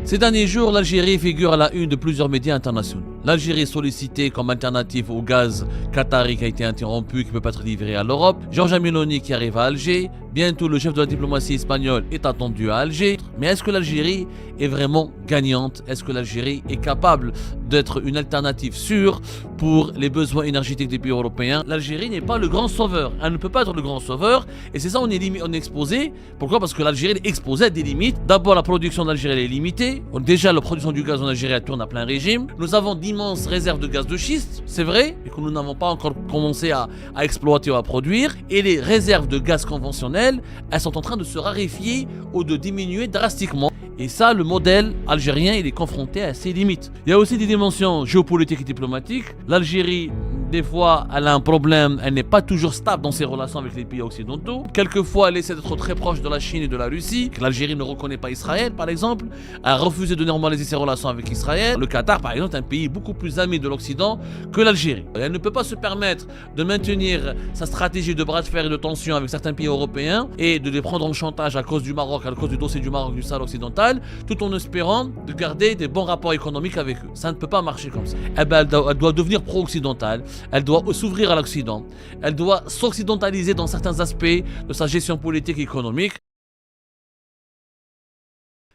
Ces derniers jours, l'Algérie figure à la une de plusieurs médias internationaux. L'Algérie est sollicitée comme alternative au gaz qatari qui a été interrompu et qui ne peut pas être livré à l'Europe. Giorgia Meloni qui arrive à Alger. Bientôt, le chef de la diplomatie espagnole est attendu à Alger. Mais est-ce que l'Algérie est vraiment gagnante? Est-ce que l'Algérie est capable d'être une alternative sûre pour les besoins énergétiques des pays européens? L'Algérie n'est pas le grand sauveur. Elle ne peut pas être le grand sauveur. Et c'est ça, on est exposé. Pourquoi? Parce que l'Algérie est exposée à des limites. D'abord, la production d'Algérie est limitée. Déjà, la production du gaz en Algérie tourne à plein régime. Nous avons d'immenses réserves de gaz de schiste, c'est vrai, mais que nous n'avons pas encore commencé à exploiter ou à produire. Et les réserves de gaz conventionnelles, elles sont en train de se raréfier ou de diminuer drastiquement. Et ça, le modèle algérien, il est confronté à ses limites. Il y a aussi des dimensions géopolitiques et diplomatiques. L'Algérie, des fois, elle a un problème, elle n'est pas toujours stable dans ses relations avec les pays occidentaux. Quelquefois, elle essaie d'être très proche de la Chine et de la Russie. L'Algérie ne reconnaît pas Israël, par exemple. Elle a refusé de normaliser ses relations avec Israël. Le Qatar, par exemple, est un pays beaucoup plus ami de l'Occident que l'Algérie. Elle ne peut pas se permettre de maintenir sa stratégie de bras de fer et de tension avec certains pays européens et de les prendre en chantage à cause du Maroc, à cause du dossier du Maroc du Sahel occidental, tout en espérant de garder des bons rapports économiques avec eux. Ça ne peut pas marcher comme ça. Elle doit devenir pro-occidentale, elle doit s'ouvrir à l'Occident, elle doit s'occidentaliser dans certains aspects de sa gestion politique et économique.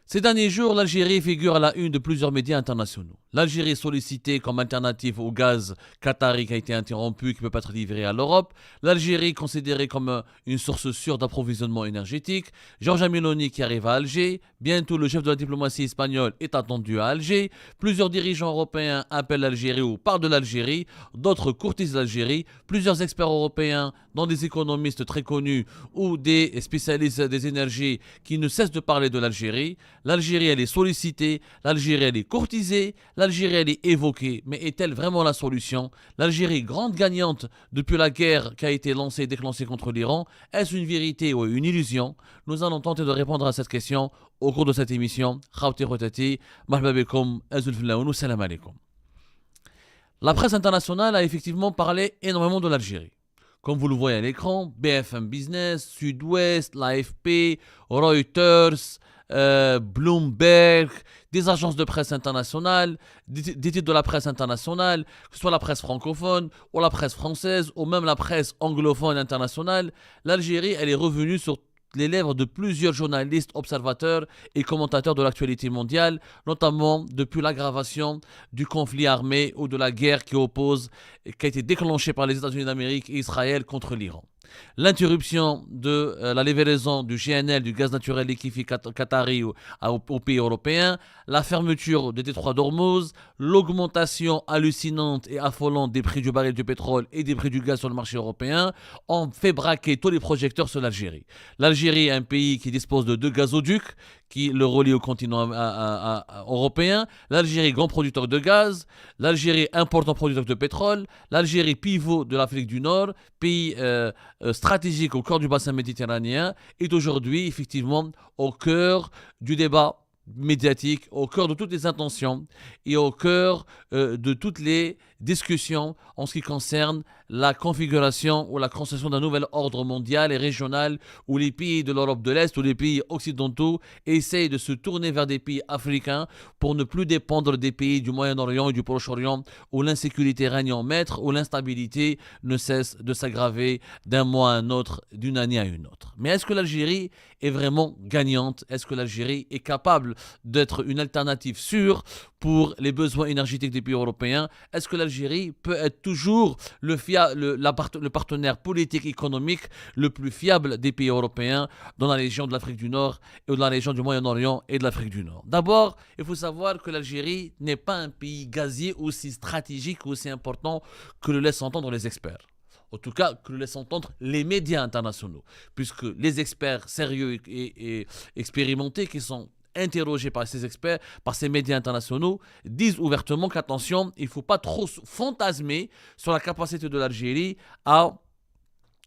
Ces derniers jours, l'Algérie figure à la une de plusieurs médias internationaux. L'Algérie est sollicitée comme alternative au gaz qatari qui a été interrompu et qui ne peut pas être livré à l'Europe. L'Algérie est considérée comme une source sûre d'approvisionnement énergétique. Giorgia Meloni qui arrive à Alger. Bientôt, le chef de la diplomatie espagnole est attendu à Alger. Plusieurs dirigeants européens appellent l'Algérie ou parlent de l'Algérie. D'autres courtisent l'Algérie. Plusieurs experts européens, dont des économistes très connus ou des spécialistes des énergies qui ne cessent de parler de l'Algérie. L'Algérie, elle est sollicitée, l'Algérie, elle est courtisée, l'Algérie, elle est évoquée. Mais est-elle vraiment la solution? L'Algérie, grande gagnante depuis la guerre qui a été lancée et déclenchée contre l'Iran, est-ce une vérité ou une illusion? Nous allons tenter de répondre à cette question au cours de cette émission. La presse internationale a effectivement parlé énormément de l'Algérie. Comme vous le voyez à l'écran, BFM Business, Sud-Ouest, l'AFP, Reuters, Bloomberg, des agences de presse internationales, des titres de la presse internationale, que ce soit la presse francophone ou la presse française ou même la presse anglophone internationale. L'Algérie, elle est revenue sur les lèvres de plusieurs journalistes, observateurs et commentateurs de l'actualité mondiale, notamment depuis l'aggravation du conflit armé ou de la guerre qui a été déclenchée par les États-Unis d'Amérique et Israël contre l'Iran. L'interruption de la livraison du GNL, du gaz naturel liquéfié qatari aux pays européens, la fermeture des détroits d'Ormuz, l'augmentation hallucinante et affolante des prix du baril de pétrole et des prix du gaz sur le marché européen ont fait braquer tous les projecteurs sur l'Algérie. L'Algérie est un pays qui dispose de 2 gazoducs qui le relient au continent européen. L'Algérie, grand producteur de gaz. L'Algérie, important producteur de pétrole. L'Algérie, pivot de l'Afrique du Nord, pays stratégique au cœur du bassin méditerranéen, est aujourd'hui effectivement au cœur du débat médiatique, au cœur de toutes les intentions et au cœur de toutes les discussions en ce qui concerne la configuration ou la construction d'un nouvel ordre mondial et régional où les pays de l'Europe de l'Est ou les pays occidentaux essayent de se tourner vers des pays africains pour ne plus dépendre des pays du Moyen-Orient et du Proche-Orient où l'insécurité règne en maître, où l'instabilité ne cesse de s'aggraver d'un mois à un autre, d'une année à une autre. Mais est-ce que l'Algérie est vraiment gagnante? Est-ce que l'Algérie est capable d'être une alternative sûre pour les besoins énergétiques des pays européens? Est-ce que l'Algérie peut être toujours le partenaire politique et économique le plus fiable des pays européens dans la région de l'Afrique du Nord et dans la région du Moyen-Orient et de l'Afrique du Nord? D'abord, il faut savoir que l'Algérie n'est pas un pays gazier aussi stratégique ou aussi important que le laissent entendre les experts. En tout cas, que le laissent entendre les médias internationaux, puisque les experts sérieux et expérimentés qui sont interrogés par ces experts, par ces médias internationaux, disent ouvertement qu'attention, il ne faut pas trop fantasmer sur la capacité de l'Algérie à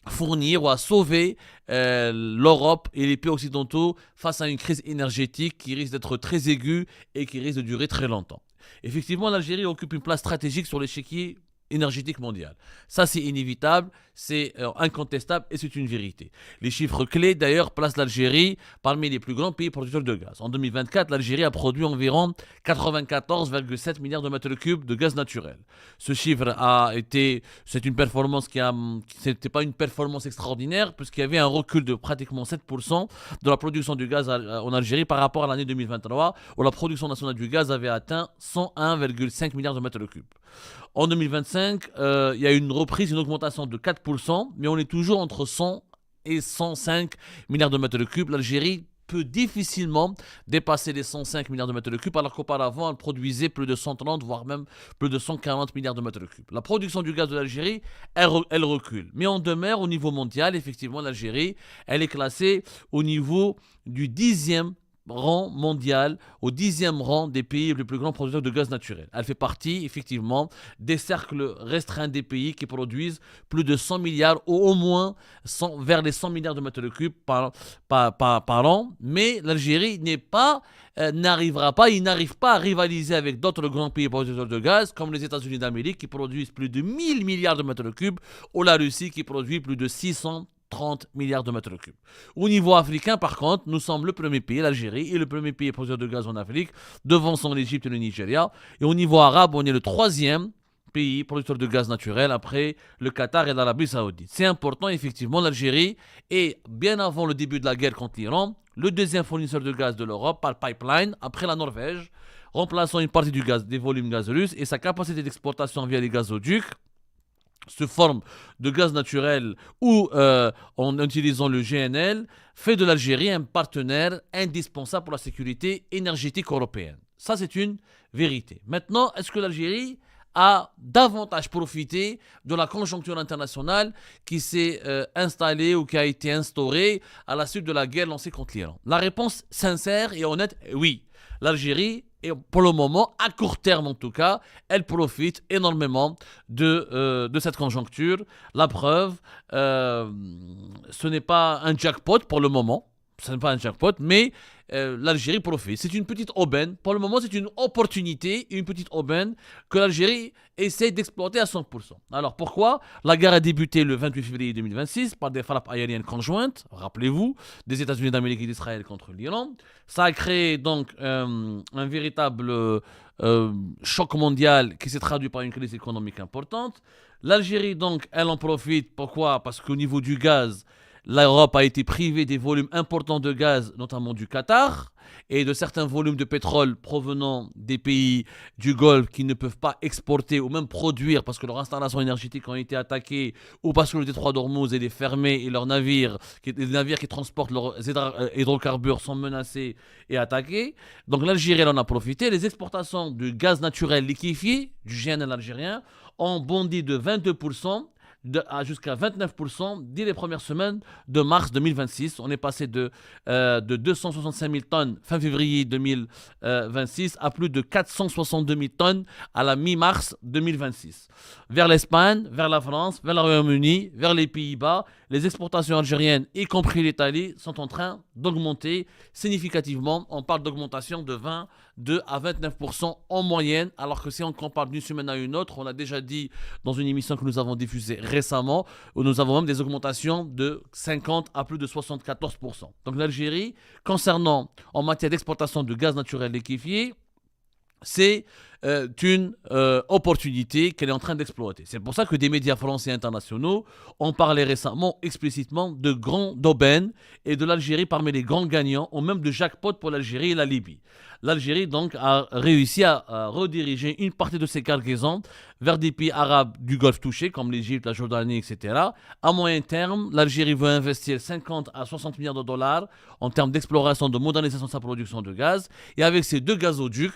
fournir ou à sauver l'Europe et les pays occidentaux face à une crise énergétique qui risque d'être très aiguë et qui risque de durer très longtemps. Effectivement, l'Algérie occupe une place stratégique sur l'échiquier énergétique mondiale. Ça, c'est inévitable, c'est incontestable et c'est une vérité. Les chiffres clés, d'ailleurs, placent l'Algérie parmi les plus grands pays producteurs de gaz. En 2024, l'Algérie a produit environ 94,7 milliards de mètres cubes de gaz naturel. Ce chiffre c'est une performance c'était pas une performance extraordinaire puisqu'il y avait un recul de pratiquement 7% de la production du gaz en Algérie par rapport à l'année 2023 où la production nationale du gaz avait atteint 101,5 milliards de mètres cubes. En 2025, il y a une reprise, une augmentation de 4%, mais on est toujours entre 100 et 105 milliards de mètres cubes. L'Algérie peut difficilement dépasser les 105 milliards de mètres cubes, alors qu'auparavant, elle produisait plus de 130, voire même plus de 140 milliards de mètres cubes. La production du gaz de l'Algérie, elle recule. Mais en demeure, au niveau mondial, effectivement, l'Algérie, elle est classée au niveau du 10e rang mondial, au 10e rang des pays les plus grands producteurs de gaz naturel. Elle fait partie, effectivement, des cercles restreints des pays qui produisent plus de 100 milliards ou au moins vers les 100 milliards de mètres cubes par an. Mais l'Algérie n'arrive pas à rivaliser avec d'autres grands pays producteurs de gaz, comme les États-Unis d'Amérique qui produisent plus de 1000 milliards de mètres cubes, ou la Russie qui produit plus de 630 milliards de mètres cubes. Au niveau africain, par contre, nous sommes le premier pays, l'Algérie, et le premier pays producteur de gaz en Afrique, devançant l'Égypte et le Nigeria. Et au niveau arabe, on est le 3e pays producteur de gaz naturel après le Qatar et l'Arabie Saoudite. C'est important, effectivement, l'Algérie est, bien avant le début de la guerre contre l'Iran, le 2e fournisseur de gaz de l'Europe par pipeline, après la Norvège, remplaçant une partie des volumes gaz russes, et sa capacité d'exportation via les gazoducs sous forme de gaz naturel ou en utilisant le GNL, fait de l'Algérie un partenaire indispensable pour la sécurité énergétique européenne. Ça, c'est une vérité. Maintenant, est-ce que l'Algérie a davantage profité de la conjoncture internationale qui s'est installée ou qui a été instaurée à la suite de la guerre lancée contre l'Iran? La réponse sincère et honnête, oui. L'Algérie, et pour le moment, à court terme en tout cas, elle profite énormément de cette conjoncture. La preuve, ce n'est pas un jackpot pour le moment. Ce n'est pas un jackpot, mais l'Algérie profite. C'est une petite aubaine. Pour le moment, c'est une opportunité, une petite aubaine que l'Algérie essaie d'exploiter à 100%. Alors pourquoi? La guerre a débuté le 28 février 2026 par des frappes aériennes conjointes, rappelez-vous, des États-Unis d'Amérique et d'Israël contre l'Iran. Ça a créé donc un véritable choc mondial qui s'est traduit par une crise économique importante. L'Algérie, donc, elle en profite. Pourquoi? Parce qu'au niveau du gaz, l'Europe a été privée des volumes importants de gaz, notamment du Qatar, et de certains volumes de pétrole provenant des pays du Golfe qui ne peuvent pas exporter ou même produire parce que leurs installations énergétiques ont été attaquées ou parce que le détroit d'Ormuz est fermé et les navires qui transportent leurs hydrocarbures sont menacés et attaqués. Donc l'Algérie en a profité. Les exportations de gaz naturel liquéfié, du GNL algérien, ont bondi de 22%. Jusqu'à 29% dès les premières semaines de mars 2026. On est passé de 265 000 tonnes fin février 2026 à plus de 462 000 tonnes à la mi-mars 2026. Vers l'Espagne, vers la France, vers le Royaume-Uni, vers les Pays-Bas, les exportations algériennes, y compris l'Italie, sont en train d'augmenter significativement. On parle d'augmentation de 22 à 29% en moyenne, alors que si on compare d'une semaine à une autre, on l'a déjà dit dans une émission que nous avons diffusée récemment, où nous avons même des augmentations de 50 à plus de 74%. Donc l'Algérie, concernant en matière d'exportation de gaz naturel liquéfié, c'est une opportunité qu'elle est en train d'exploiter. C'est pour ça que des médias français et internationaux ont parlé récemment explicitement d'aubaine et de l'Algérie parmi les grands gagnants, ou même de jackpot pour l'Algérie et la Libye. L'Algérie donc a réussi à rediriger une partie de ses cargaisons vers des pays arabes du Golfe touchés comme l'Égypte, la Jordanie, etc. À moyen terme, l'Algérie veut investir 50 à 60 milliards de dollars en termes d'exploration, de modernisation de sa production de gaz. Et avec ces deux gazoducs,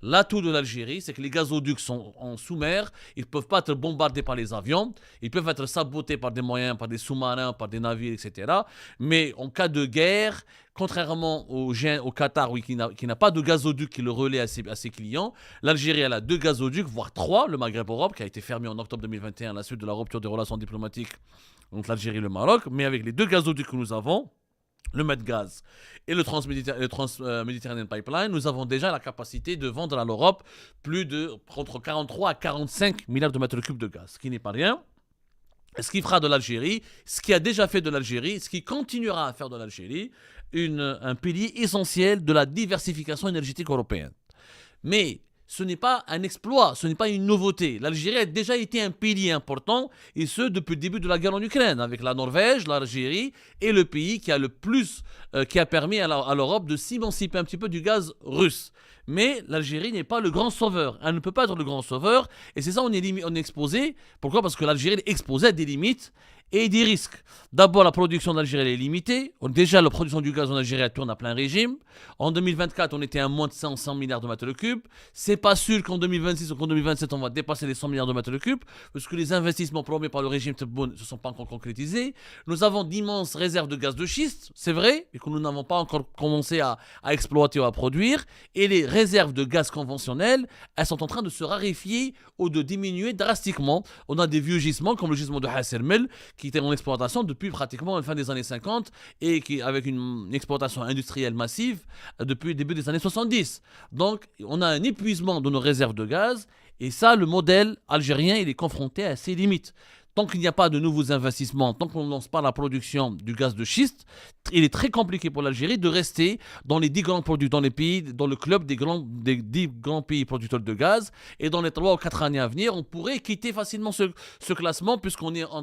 l'atout de l'Algérie, c'est que les gazoducs sont en sous-mer, ils ne peuvent pas être bombardés par les avions, ils peuvent être sabotés par des moyens, par des sous-marins, par des navires, etc. Mais en cas de guerre, contrairement au Qatar, oui, qui n'a pas de gazoduc qui le relaie à ses clients, l'Algérie elle a 2 gazoducs, voire 3, le Maghreb-Europe, qui a été fermé en octobre 2021 à la suite de la rupture des relations diplomatiques entre l'Algérie et le Maroc. Mais avec les 2 gazoducs que nous avons, le Medgaz et le Trans-Méditerranean Pipeline, nous avons déjà la capacité de vendre à l'Europe entre 43 à 45 milliards de mètres cubes de gaz, ce qui n'est pas rien. Ce qui fera de l'Algérie, ce qui a déjà fait de l'Algérie, ce qui continuera à faire de l'Algérie, un pilier essentiel de la diversification énergétique européenne. Mais ce n'est pas un exploit, ce n'est pas une nouveauté. L'Algérie a déjà été un pilier important, et ce depuis le début de la guerre en Ukraine, avec la Norvège, l'Algérie et le pays qui a permis à l'Europe de s'émanciper un petit peu du gaz russe. Mais l'Algérie n'est pas le grand sauveur. Elle ne peut pas être le grand sauveur. Et c'est ça, on est exposé. Pourquoi ? Parce que l'Algérie est exposée à des limites et des risques. D'abord, la production d'Algérie est limitée. Déjà, la production du gaz en Algérie tourne à plein régime. En 2024, on était à moins de 100 milliards de mètres cubes. C'est pas sûr qu'en 2026 ou qu'en 2027, on va dépasser les 100 milliards de mètres cubes, parce que les investissements promis par le régime Tebboune ne se sont pas encore concrétisés. Nous avons d'immenses réserves de gaz de schiste, c'est vrai, et que nous n'avons pas encore commencé à exploiter ou à produire. Et les réserves de gaz conventionnel, elles sont en train de se raréfier ou de diminuer drastiquement. On a des vieux gisements, comme le gisement de Hasselmel, qui était en exploitation depuis pratiquement la fin des années 50 et qui avec une exploitation industrielle massive depuis le début des années 70. Donc, on a un épuisement de nos réserves de gaz et ça, le modèle algérien, il est confronté à ses limites. Tant qu'il n'y a pas de nouveaux investissements, tant qu'on ne lance pas la production du gaz de schiste, il est très compliqué pour l'Algérie de rester dans les 10 grands produits, dans le club des 10 grands pays producteurs de gaz. Et dans les 3 ou 4 années à venir, on pourrait quitter facilement ce classement, puisqu'on est on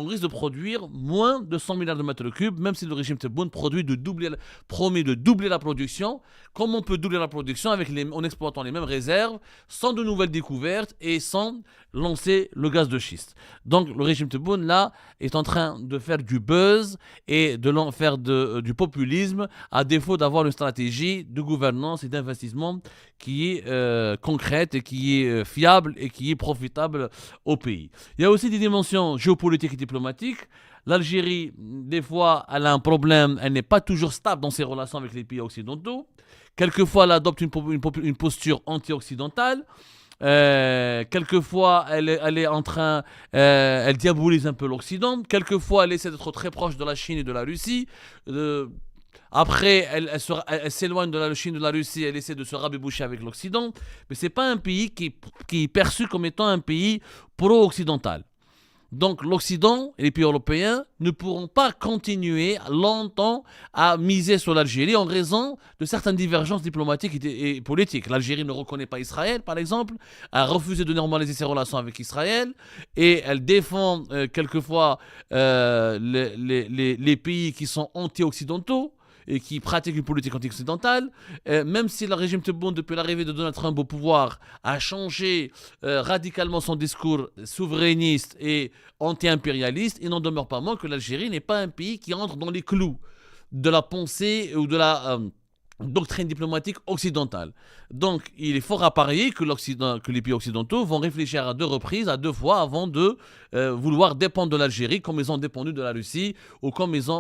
risque de produire moins de 100 milliards de mètres cubes, même si le régime Tebboune promet de doubler la production. Comment on peut doubler la production en exploitant les mêmes réserves, sans de nouvelles découvertes et sans lancer le gaz de schiste? Donc le régime Tebboune là est en train de faire du buzz et de faire du populisme, à défaut d'avoir une stratégie de gouvernance et d'investissement qui est concrète et qui est fiable et qui est profitable au pays. Il y a aussi des dimensions géopolitiques et diplomatiques. L'Algérie, des fois, elle a un problème, elle n'est pas toujours stable dans ses relations avec les pays occidentaux. Quelquefois, elle adopte une posture anti-occidentale. Quelquefois, elle diabolise un peu l'Occident. Quelquefois, elle essaie d'être très proche de la Chine et de la Russie. Après, elle s'éloigne de la Chine et de la Russie. Elle essaie de se rabéboucher avec l'Occident. Mais c'est pas un pays qui est perçu comme étant un pays pro-occidental. Donc l'Occident et les pays européens ne pourront pas continuer longtemps à miser sur l'Algérie en raison de certaines divergences diplomatiques et politiques. L'Algérie ne reconnaît pas Israël, par exemple, a refusé de normaliser ses relations avec Israël et elle défend quelquefois les pays qui sont anti-occidentaux et qui pratiquent une politique anti-occidentale, même si le régime Tebboune, depuis l'arrivée de Donald Trump au pouvoir, a changé radicalement son discours souverainiste et anti-impérialiste, il n'en demeure pas moins que l'Algérie n'est pas un pays qui entre dans les clous de la pensée ou de la doctrine diplomatique occidentale. Donc, il est fort à parier que les pays occidentaux vont réfléchir à 2 reprises, à 2 fois, avant de vouloir dépendre de l'Algérie, comme ils ont dépendu de la Russie, ou comme ils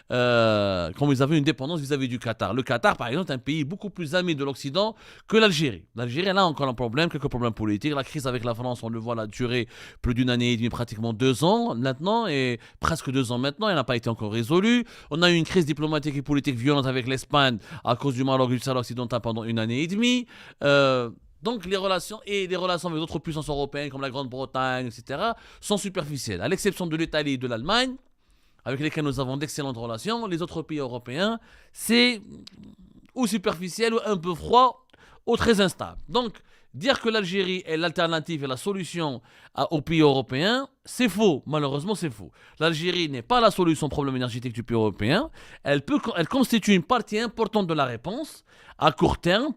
avaient une dépendance vis-à-vis du Qatar. Le Qatar, par exemple, est un pays beaucoup plus ami de l'Occident que l'Algérie. L'Algérie, elle a encore un problème, quelques problèmes politiques. La crise avec la France, on le voit, elle a duré plus d'une année et demie, pratiquement 2 ans maintenant, et presque 2 ans maintenant, elle n'a pas été encore résolue. On a eu une crise diplomatique et politique violente avec l'Espagne à cause du Maroc et du Sahel occidental pendant 1 année et demie. Donc les relations avec d'autres puissances européennes comme la Grande-Bretagne, etc., sont superficielles. À l'exception de l'Italie et de l'Allemagne, avec lesquels nous avons d'excellentes relations, les autres pays européens, c'est ou superficiel ou un peu froid ou très instable. Donc, dire que l'Algérie est l'alternative et la solution aux pays européens, c'est faux. Malheureusement, c'est faux. L'Algérie n'est pas la solution au problème énergétique du pays européen. Elle constitue une partie importante de la réponse à court terme,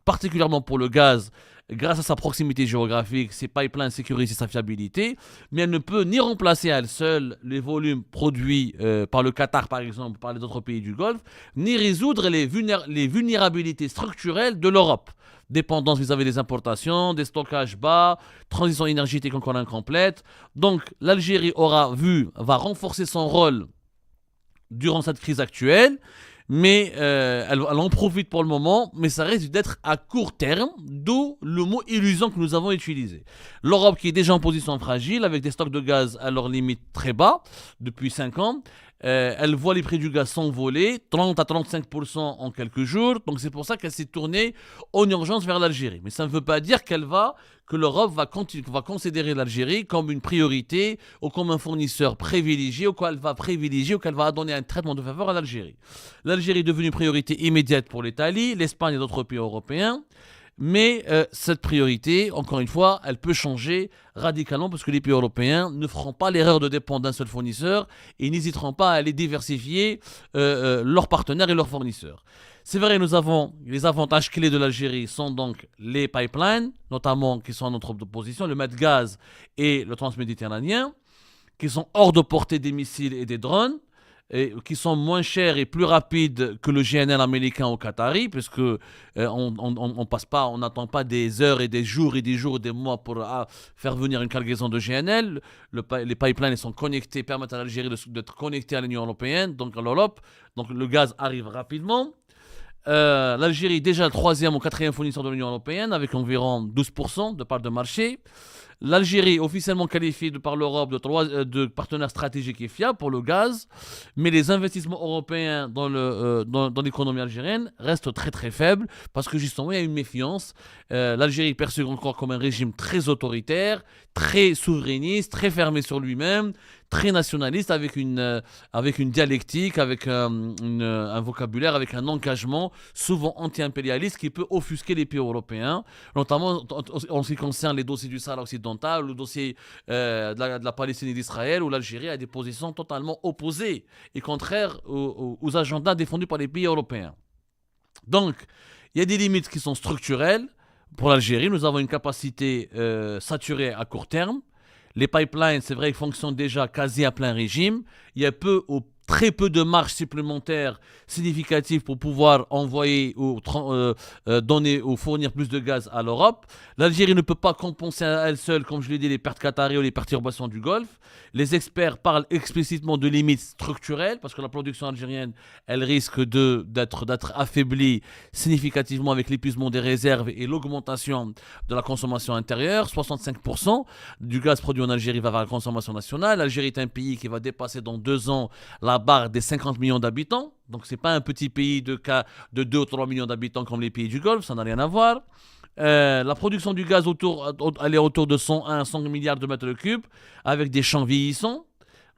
particulièrement pour le gaz, grâce à sa proximité géographique, ses pipelines sécurisés et sa fiabilité, mais elle ne peut ni remplacer à elle seule les volumes produits par le Qatar, par exemple, par les autres pays du Golfe, ni résoudre les vulnérabilités structurelles de l'Europe. Dépendance vis-à-vis des importations, des stockages bas, transition énergétique encore incomplète. Donc l'Algérie va renforcer son rôle durant cette crise actuelle, mais elle en profite pour le moment, mais ça risque d'être à court terme, d'où le mot illusion que nous avons utilisé. L'Europe qui est déjà en position fragile, avec des stocks de gaz à leur limite très bas depuis 5 ans, elle voit les prix du gaz s'envoler, 30 à 35% en quelques jours. Donc c'est pour ça qu'elle s'est tournée en urgence vers l'Algérie. Mais ça ne veut pas dire que l'Europe va considérer l'Algérie comme une priorité ou comme un fournisseur privilégié ou qu'elle va donner un traitement de faveur à l'Algérie. L'Algérie est devenue priorité immédiate pour l'Italie, l'Espagne et d'autres pays européens. Mais cette priorité, encore une fois, elle peut changer radicalement parce que les pays européens ne feront pas l'erreur de dépendre d'un seul fournisseur et n'hésiteront pas à aller diversifier leurs partenaires et leurs fournisseurs. C'est vrai, nous avons les avantages clés de l'Algérie sont donc les pipelines, notamment qui sont à notre position, le Medgaz et le transméditerranéen, qui sont hors de portée des missiles et des drones, et qui sont moins chers et plus rapides que le GNL américain ou qatari, puisque on n'attend pas des heures et des jours et des mois pour faire venir une cargaison de GNL. Les pipelines sont connectés, permettent à l'Algérie d'être connectée à l'Union européenne, donc à l'Europe. Donc le gaz arrive rapidement. L'Algérie est déjà le troisième ou quatrième fournisseur de l'Union européenne avec environ 12% de part de marché. L'Algérie est officiellement qualifiée par l'Europe de partenaire stratégique et fiable pour le gaz, mais les investissements européens dans l'économie algérienne restent très très faibles parce que justement il y a une méfiance. L'Algérie est perçue encore comme un régime très autoritaire, très souverainiste, très fermé sur lui-même, très nationaliste avec une dialectique, avec un vocabulaire, avec un engagement souvent anti-impérialiste qui peut offusquer les pays européens, notamment en ce qui concerne les dossiers du Sahara occidental, le dossier de la Palestine et d'Israël, où l'Algérie a des positions totalement opposées et contraires aux agendas défendus par les pays européens. Donc, il y a des limites qui sont structurelles. Pour l'Algérie, nous avons une capacité saturée à court terme. Les pipelines, c'est vrai, ils fonctionnent déjà quasi à plein régime. Il y a très peu de marge supplémentaire significative pour pouvoir envoyer donner ou fournir plus de gaz à l'Europe. L'Algérie ne peut pas compenser à elle seule, comme je l'ai dit, les pertes qatariennes ou les perturbations du Golfe. Les experts parlent explicitement de limites structurelles parce que la production algérienne, elle risque d'être affaiblie significativement avec l'épuisement des réserves et l'augmentation de la consommation intérieure. 65% du gaz produit en Algérie va vers la consommation nationale. L'Algérie est un pays qui va dépasser dans 2 ans la barre des 50 millions d'habitants. Donc, ce n'est pas un petit pays de 2 ou 3 millions d'habitants comme les pays du Golfe, ça n'a rien à voir. La production du gaz elle est autour de 101 à 100 milliards de mètres cubes avec des champs vieillissants.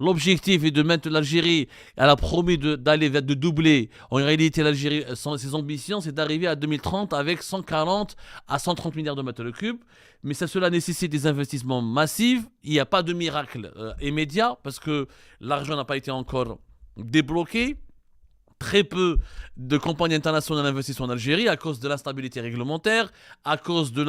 L'objectif est de mettre l'Algérie, elle a promis de doubler. En réalité, l'Algérie, ses ambitions, c'est d'arriver à 2030 avec 140 à 130 milliards de mètres cubes. Mais cela nécessite des investissements massifs. Il n'y a pas de miracle immédiat parce que l'argent n'a pas été encore débloqué. Très peu de compagnies internationales investissent en Algérie à cause de l'instabilité réglementaire, à cause des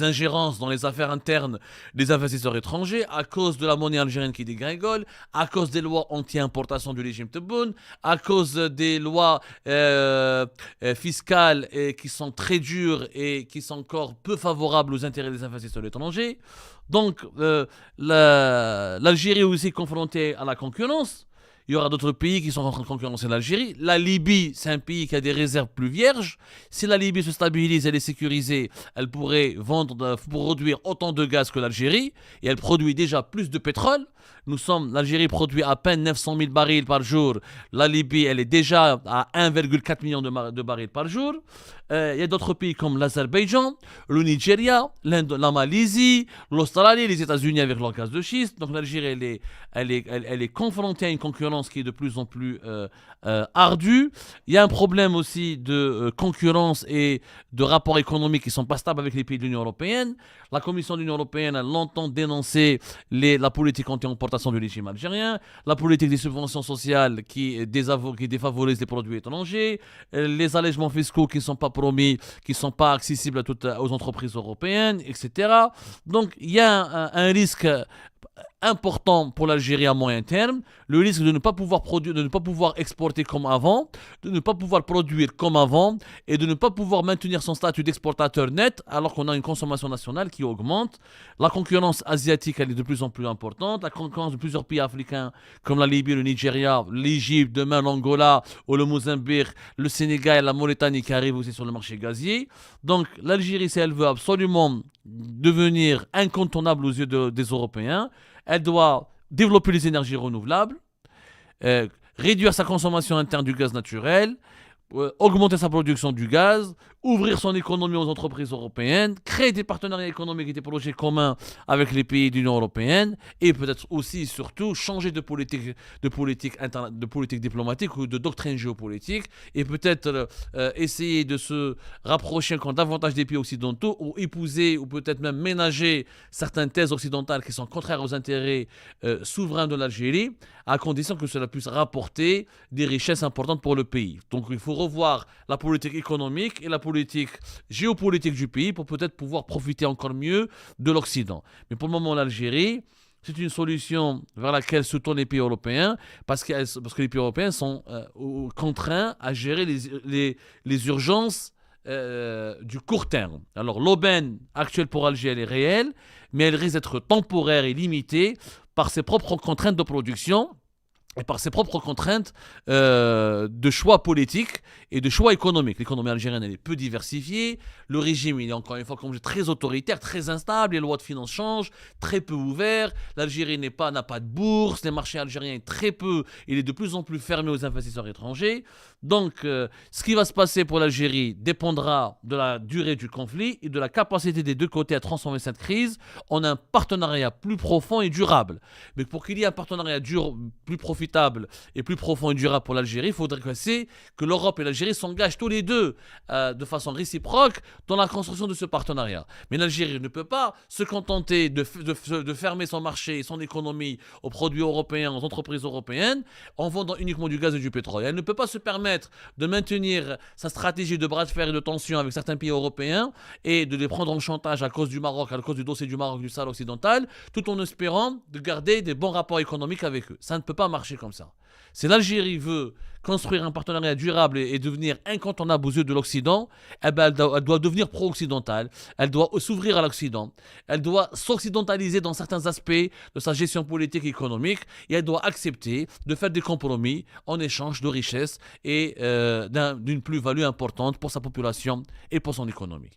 ingérences dans les affaires internes des investisseurs étrangers, à cause de la monnaie algérienne qui dégringole, à cause des lois anti-importation du régime Tebboune, à cause des lois fiscales qui sont très dures et qui sont encore peu favorables aux intérêts des investisseurs étrangers. Donc, l'Algérie est aussi confrontée à la concurrence. Il y aura d'autres pays qui sont en train de concurrencer l'Algérie. La Libye, c'est un pays qui a des réserves plus vierges. Si la Libye se stabilise, elle est sécurisée, elle pourrait produire autant de gaz que l'Algérie. Et elle produit déjà plus de pétrole. L'Algérie produit à peine 900 000 barils par jour. La Libye, elle est déjà à 1,4 million de barils par jour. Il y a d'autres pays comme l'Azerbaïdjan, le Nigeria, l'Inde, la Malaisie, l'Australie, les États-Unis avec leur gaz de schiste. Donc l'Algérie, elle est confrontée à une concurrence qui est de plus en plus ardue. Il y a un problème aussi de concurrence et de rapports économiques qui ne sont pas stables avec les pays de l'Union européenne. La Commission de l'Union européenne a longtemps dénoncé la politique anti-importation du régime algérien, la politique des subventions sociales qui défavorise les produits étrangers, les allègements fiscaux qui ne sont pas promis, qui ne sont pas accessibles aux entreprises européennes, etc. Donc il y a un risque important pour l'Algérie à moyen terme, le risque de ne pas pouvoir produire, de ne pas pouvoir exporter comme avant, de ne pas pouvoir produire comme avant et de ne pas pouvoir maintenir son statut d'exportateur net alors qu'on a une consommation nationale qui augmente. La concurrence asiatique, elle est de plus en plus importante. La concurrence de plusieurs pays africains comme la Libye, le Nigeria, l'Égypte, demain l'Angola ou le Mozambique, le Sénégal et la Mauritanie qui arrivent aussi sur le marché gazier. Donc l'Algérie, si elle veut absolument devenir incontournable aux yeux des Européens, elle doit développer les énergies renouvelables, réduire sa consommation interne du gaz naturel, augmenter sa production du gaz, ouvrir son économie aux entreprises européennes, créer des partenariats économiques et des projets communs avec les pays de l'Union européenne et peut-être aussi et surtout changer de politique diplomatique ou de doctrine géopolitique et peut-être essayer de se rapprocher encore davantage des pays occidentaux ou épouser ou peut-être même ménager certaines thèses occidentales qui sont contraires aux intérêts souverains de l'Algérie à condition que cela puisse rapporter des richesses importantes pour le pays. Donc il faut revoir la politique économique et la politique géopolitique du pays pour peut-être pouvoir profiter encore mieux de l'Occident. Mais pour le moment, l'Algérie, c'est une solution vers laquelle se tournent les pays européens parce que les pays européens sont contraints à gérer les urgences du court terme. Alors l'aubaine actuelle pour Alger, elle est réelle, mais elle risque d'être temporaire et limitée par ses propres contraintes de production et par ses propres contraintes de choix politiques et de choix économiques. L'économie algérienne, elle est peu diversifiée. Le régime, il est encore une fois comme très autoritaire, très instable. Les lois de finances changent, très peu ouvert. L'Algérie n'a pas de bourse. Les marchés algériens est très peu. Il est de plus en plus fermé aux investisseurs étrangers. Donc, ce qui va se passer pour l'Algérie dépendra de la durée du conflit et de la capacité des deux côtés à transformer cette crise en un partenariat plus profond et durable. Mais pour qu'il y ait un partenariat plus profitable et plus profond et durable pour l'Algérie, il faudrait que l'Europe et l'Algérie s'engagent tous les deux de façon réciproque dans la construction de ce partenariat. Mais l'Algérie ne peut pas se contenter de fermer son marché et son économie aux produits européens, aux entreprises européennes, en vendant uniquement du gaz et du pétrole. Elle ne peut pas se permettre de maintenir sa stratégie de bras de fer et de tension avec certains pays européens et de les prendre en chantage à cause du Maroc, à cause du dossier du Maroc du Sahel occidental, tout en espérant de garder des bons rapports économiques avec eux. Ça ne peut pas marcher comme ça. Si l'Algérie veut construire un partenariat durable et devenir incontournable aux yeux de l'Occident, eh ben elle doit devenir pro-occidentale, elle doit s'ouvrir à l'Occident, elle doit s'occidentaliser dans certains aspects de sa gestion politique et économique et elle doit accepter de faire des compromis en échange de richesses et d'une plus-value importante pour sa population et pour son économie.